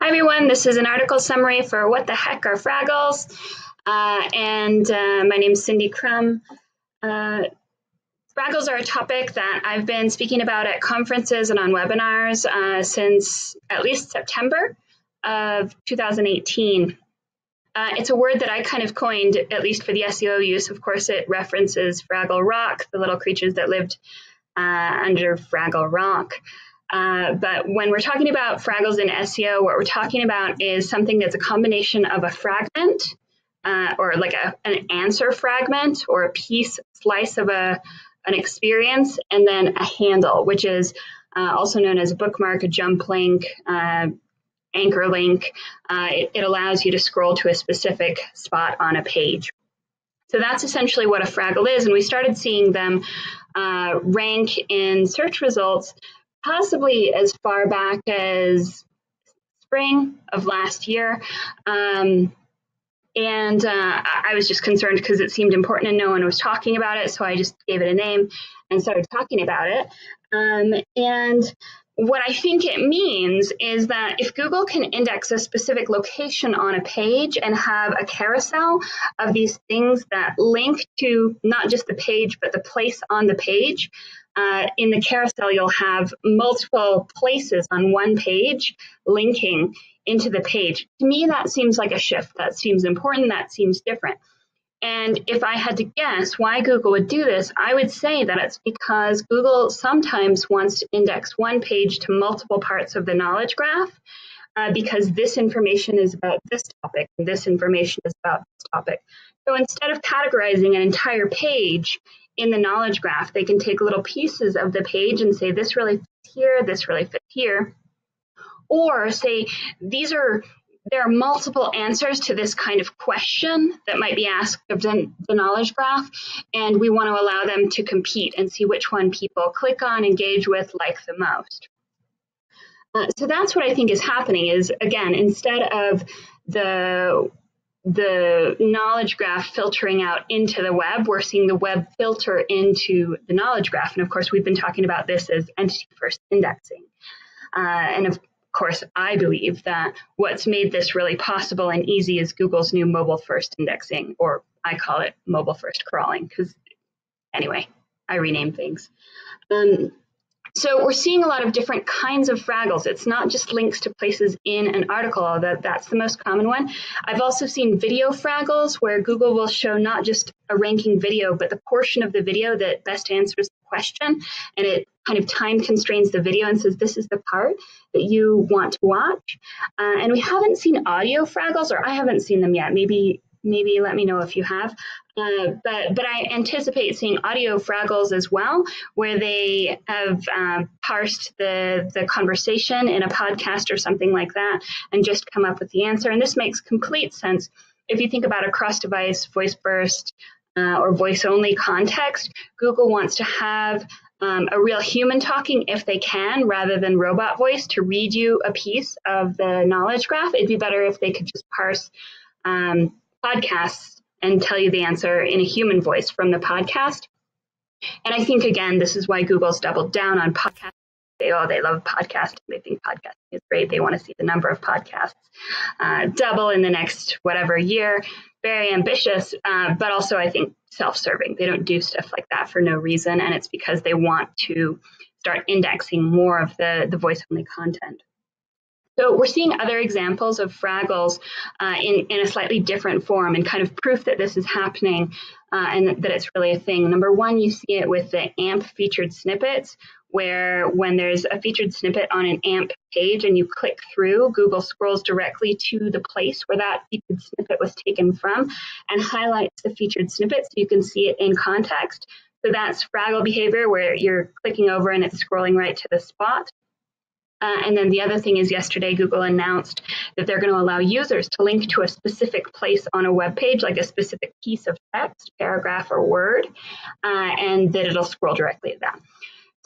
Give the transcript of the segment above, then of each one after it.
Hi everyone, this is an article summary for What the Heck Are Fraggles? My name is Cindy Krum. Fraggles are a topic that I've been speaking about at conferences and on webinars since at least September of 2018. It's a word that I kind of coined, at least for the SEO use. Of course, it references Fraggle Rock, the little creatures that lived under Fraggle Rock. But when we're talking about Fraggles in SEO, what we're talking about is something that's a combination of a fragment or like an answer fragment or a slice of an experience, and then a handle, which is also known as a bookmark, a jump link, anchor link. It allows you to scroll to a specific spot on a page. So that's essentially what a Fraggle is, and we started seeing them rank in search results possibly as far back as spring of last year. I was just concerned because it seemed important and no one was talking about it. So I just gave it a name and started talking about it. And what I think it means is that if Google can index a specific location on a page and have a carousel of these things that link to not just the page, but the place on the page, in the carousel, you'll have multiple places on one page linking into the page. To me, that seems like a shift. That seems important. That seems different. And if I had to guess why Google would do this, I would say that it's because Google sometimes wants to index one page to multiple parts of the knowledge graph because this information is about this topic and this information is about this topic. So instead of categorizing an entire page in the knowledge graph, they can take little pieces of the page and say, this really fits here, this really fits here. Or say, there are multiple answers to this kind of question that might be asked of the knowledge graph, and we want to allow them to compete and see which one people click on, engage with, like the most. So that's what I think is happening is, again, instead of the knowledge graph filtering out into the web, we're seeing the web filter into the knowledge graph. And of course, we've been talking about this as entity-first indexing. And of course, I believe that what's made this really possible and easy is Google's new mobile-first indexing, or I call it mobile-first crawling, because anyway, I rename things. So we're seeing a lot of different kinds of Fraggles. It's not just links to places in an article, although that's the most common one. I've also seen video Fraggles where Google will show not just a ranking video, but the portion of the video that best answers the question. And it kind of time constrains the video and says, this is the part that you want to watch. And we haven't seen audio Fraggles, or I haven't seen them yet. Maybe let me know if you have. But I anticipate seeing audio Fraggles as well, where they have parsed the conversation in a podcast or something like that and just come up with the answer. And this makes complete sense if you think about a cross-device voice burst or voice-only context. Google wants to have a real human talking if they can, rather than robot voice to read you a piece of the knowledge graph. It'd be better if they could just parse podcasts and tell you the answer in a human voice from the podcast. And I think, again, this is why Google's doubled down on podcasts. They love podcasting. They think podcasting is great. They want to see the number of podcasts double in the next whatever year. Very ambitious, but also I think self-serving. They don't do stuff like that for no reason, and it's because they want to start indexing more of the voice-only content. So we're seeing other examples of Fraggles in a slightly different form, and kind of proof that this is happening and that it's really a thing. Number one, you see it with the AMP featured snippets, where when there's a featured snippet on an AMP page and you click through, Google scrolls directly to the place where that featured snippet was taken from and highlights the featured snippet so you can see it in context. So that's Fraggle behavior, where you're clicking over and it's scrolling right to the spot. And then the other thing is, yesterday Google announced that they're going to allow users to link to a specific place on a web page, like a specific piece of text, paragraph, or word, and that it'll scroll directly to that.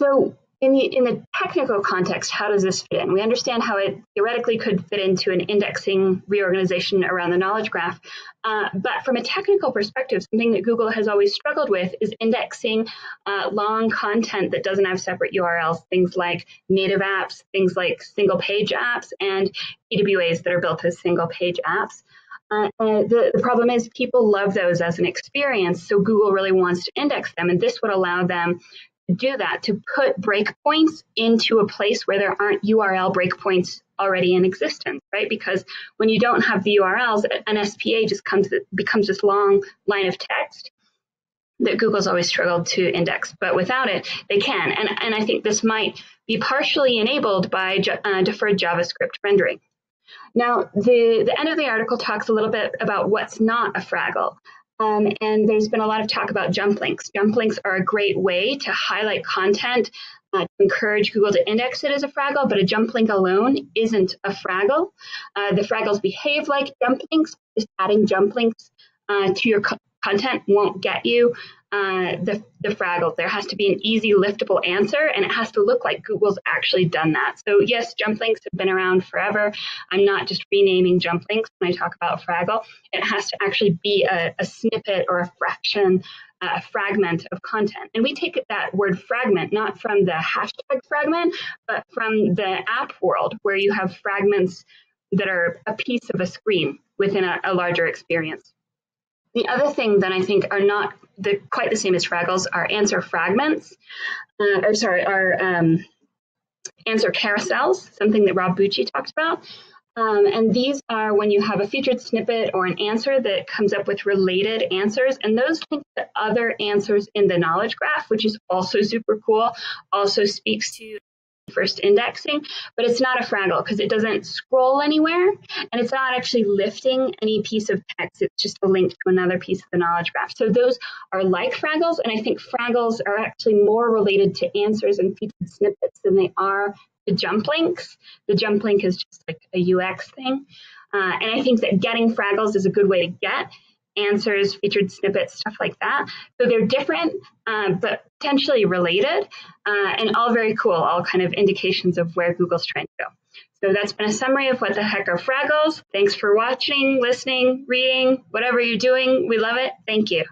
So in the technical context, how does this fit in? We understand how it theoretically could fit into an indexing reorganization around the knowledge graph. But from a technical perspective, something that Google has always struggled with is indexing long content that doesn't have separate URLs, things like native apps, things like single page apps, and EWAs that are built as single page apps. The problem is people love those as an experience, so Google really wants to index them, and this would allow them to do that, to put breakpoints into a place where there aren't URL breakpoints already in existence, right? Because when you don't have the URLs, an SPA just becomes this long line of text that Google's always struggled to index, but without it, they can. And I think this might be partially enabled by deferred JavaScript rendering. Now, the end of the article talks a little bit about what's not a Fraggle. And there's been a lot of talk about jump links. Jump links are a great way to highlight content, to encourage Google to index it as a Fraggle, but a jump link alone isn't a Fraggle. The Fraggles behave like jump links. Just adding jump links to your content won't get you the Fraggle. There has to be an easy liftable answer, and it has to look like Google's actually done that. So yes, jump links have been around forever. I'm not just renaming jump links when I talk about Fraggle. It has to actually be a snippet or a fraction, a fragment of content. And we take that word fragment not from the hashtag fragment, but from the app world, where you have fragments that are a piece of a screen within a larger experience. The other thing that I think are not quite the same as Fraggles are answer fragments, answer carousels, something that Rob Bucci talked about. And these are when you have a featured snippet or an answer that comes up with related answers, and those link to other answers in the knowledge graph, which is also super cool, also speaks to first indexing, but it's not a Fraggle because it doesn't scroll anywhere, and it's not actually lifting any piece of text. It's just a link to another piece of the knowledge graph. So those are like Fraggles, and I think Fraggles are actually more related to answers and featured snippets than they are to jump links. The jump link is just like a UX thing. And I think that getting Fraggles is a good way to get answers, featured snippets, stuff like that. So they're different, but potentially related, and all very cool, all kind of indications of where Google's trying to go. So that's been a summary of what the heck are Fraggles. Thanks for watching, listening, reading, whatever you're doing. We love it. Thank you.